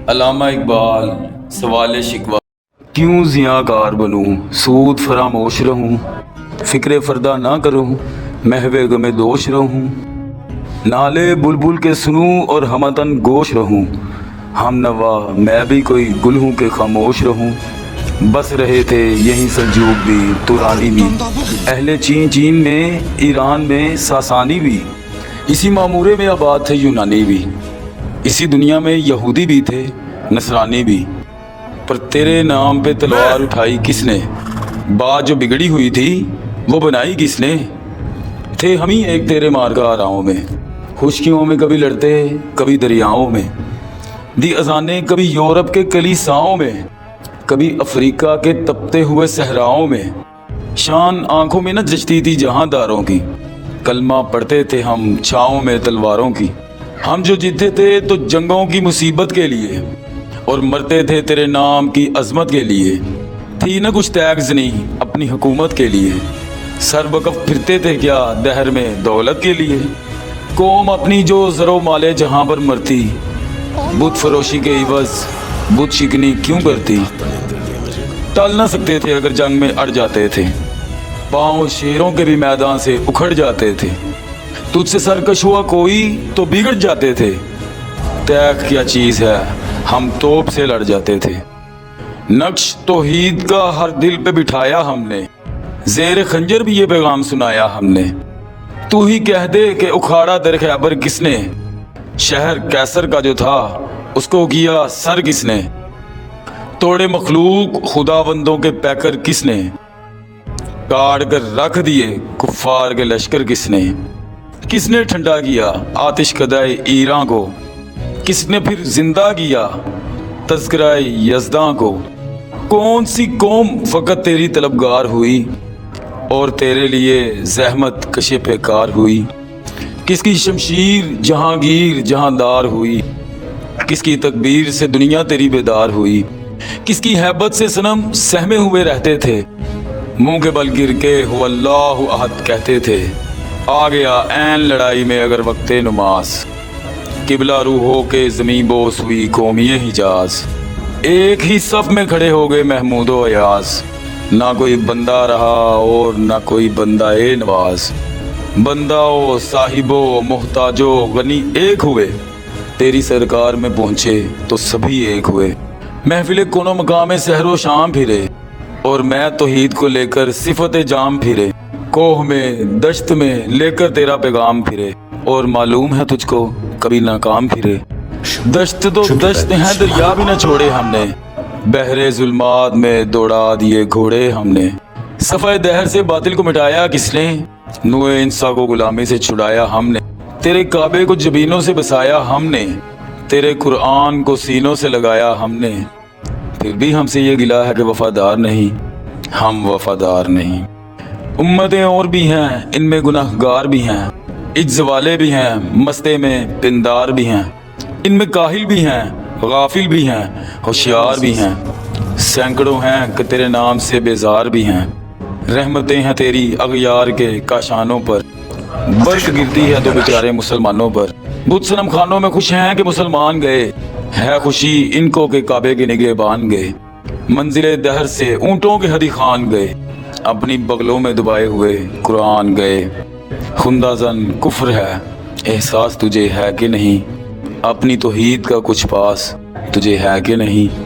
علامہ اقبال سوال شکوہ۔ کیوں ضیاءکار بنوں سود فراموش رہوں، فکر فردہ نہ کروں محو غم دوش رہوں، نالے بلبل کے سنوں اور ہمتن گوش رہوں، ہم نوا میں بھی کوئی گل ہوں کہ خاموش رہوں۔ بس رہے تھے یہیں سلجوق بھی تورانی بھی، اہل چین میں ایران میں ساسانی بھی، اسی معمورے میں آباد تھے یونانی بھی، اسی دنیا میں یہودی بھی تھے نصرانی بھی، پر تیرے نام پہ تلوار اٹھائی کس نے؟ بات جو بگڑی ہوئی تھی وہ بنائی کس نے؟ تھے ہم ہی ایک تیرے مارکا راہوں میں، خشکیوں میں کبھی لڑتے کبھی دریاؤں میں، دی اذانیں کبھی یورپ کے کلیساؤں میں، کبھی افریقہ کے تپتے ہوئے صحراؤں میں، شان آنکھوں میں نہ جچتی تھی جہاں داروں کی، کلمہ پڑھتے تھے ہم چھاؤں میں تلواروں کی، ہم جو جیتے تھے تو جنگوں کی مصیبت کے لیے اور مرتے تھے تیرے نام کی عظمت کے لیے، تھی نہ کچھ ٹیکس نہیں اپنی حکومت کے لیے، سر بکف پھرتے تھے کیا دہر میں دولت کے لیے، قوم اپنی جو زر و مال جہاں پر مرتی، بت فروشی کے عوض بت شکنی کیوں کرتی؟ ٹل نہ سکتے تھے اگر جنگ میں اڑ جاتے تھے، پاؤں شیروں کے بھی میدان سے اکھڑ جاتے تھے، تجھ سے سرکش ہوا کوئی تو بگڑ جاتے تھے، تیغ کیا چیز ہے ہم توپ سے لڑ جاتے تھے، نقش توحید کا ہر دل پہ بٹھایا ہم نے، زیر خنجر بھی یہ پیغام سنایا ہم نے، تو ہی کہہ دے کہ اکھاڑا در خیبر کس نے، شہر کیسر کا جو تھا اس کو کیا سر کس نے، توڑے مخلوق خدا بندوں کے پیکر کس نے، کاٹ کر رکھ دیے کفار کے لشکر کس نے ٹھنڈا کیا آتش کدائے ایران کو، کس نے پھر زندہ کیا تذکرہ یزداں کو، کون سی قوم فقط تیری طلبگار ہوئی اور تیرے لیے زحمت کشے پہ کار ہوئی، کس کی شمشیر جہانگیر جہاندار ہوئی، کس کی تکبیر سے دنیا تیری بیدار ہوئی، کس کی ہیبت سے صنم سہمے ہوئے رہتے تھے، منہ کے بل گر کے ہو اللہ احد کہتے تھے، آ گیا عین لڑائی میں اگر وقت نماز، قبلہ روح ہو کے زمین بوس ہوئی قومی حجاز، ایک ہی صف میں کھڑے ہو گئے محمود و ایاز، نہ کوئی بندہ رہا اور نہ کوئی بندہ نواز، بندہ و صاحب و محتاج و غنی ایک ہوئے، تیری سرکار میں پہنچے تو سبھی ایک ہوئے، محفل کون و مقام سحر و شام پھرے اور میں توحید کو لے کر صفت جام پھرے، کوہ میں دشت میں لے کر تیرا پیغام پھرے، اور معلوم ہے تجھ کو کبھی ناکام پھرے، دشت تو دشت ہیں دریا بھی نہ چھوڑے ہم نے، بحر ظلمات میں دوڑا دیے گھوڑے ہم نے، صفحہ دہر سے باطل کو مٹایا کس نے، نوح انسا کو غلامی سے چھڑایا ہم نے، تیرے کعبے کو جبینوں سے بسایا ہم نے، تیرے قرآن کو سینوں سے لگایا ہم نے، پھر بھی ہم سے یہ گلا ہے کہ وفادار نہیں، ہم وفادار نہیں، امتیں اور بھی ہیں ان میں گناہگار بھی ہیں، عجز والے بھی ہیں مستے میں پندار بھی ہیں، ان میں کاہل بھی ہیں غافل بھی ہیں ہوشیار بھی ہیں، سینکڑوں ہیں کہ تیرے نام سے بیزار بھی ہیں، رحمتیں ہیں تیری اغیار کے کاشانوں پر، برف گرتی ہے تو بیچارے مسلمانوں پر، بت صنم خانوں میں خوش ہیں کہ مسلمان گئے، ہے خوشی ان کو کہ کعبے کے نگہبان گئے، منزل دہر سے اونٹوں کے ہدی خان گئے، اپنی بغلوں میں دبائے ہوئے قرآن گئے، خندہ زن کفر ہے احساس تجھے ہے کہ نہیں، اپنی توحید کا کچھ پاس تجھے ہے کہ نہیں۔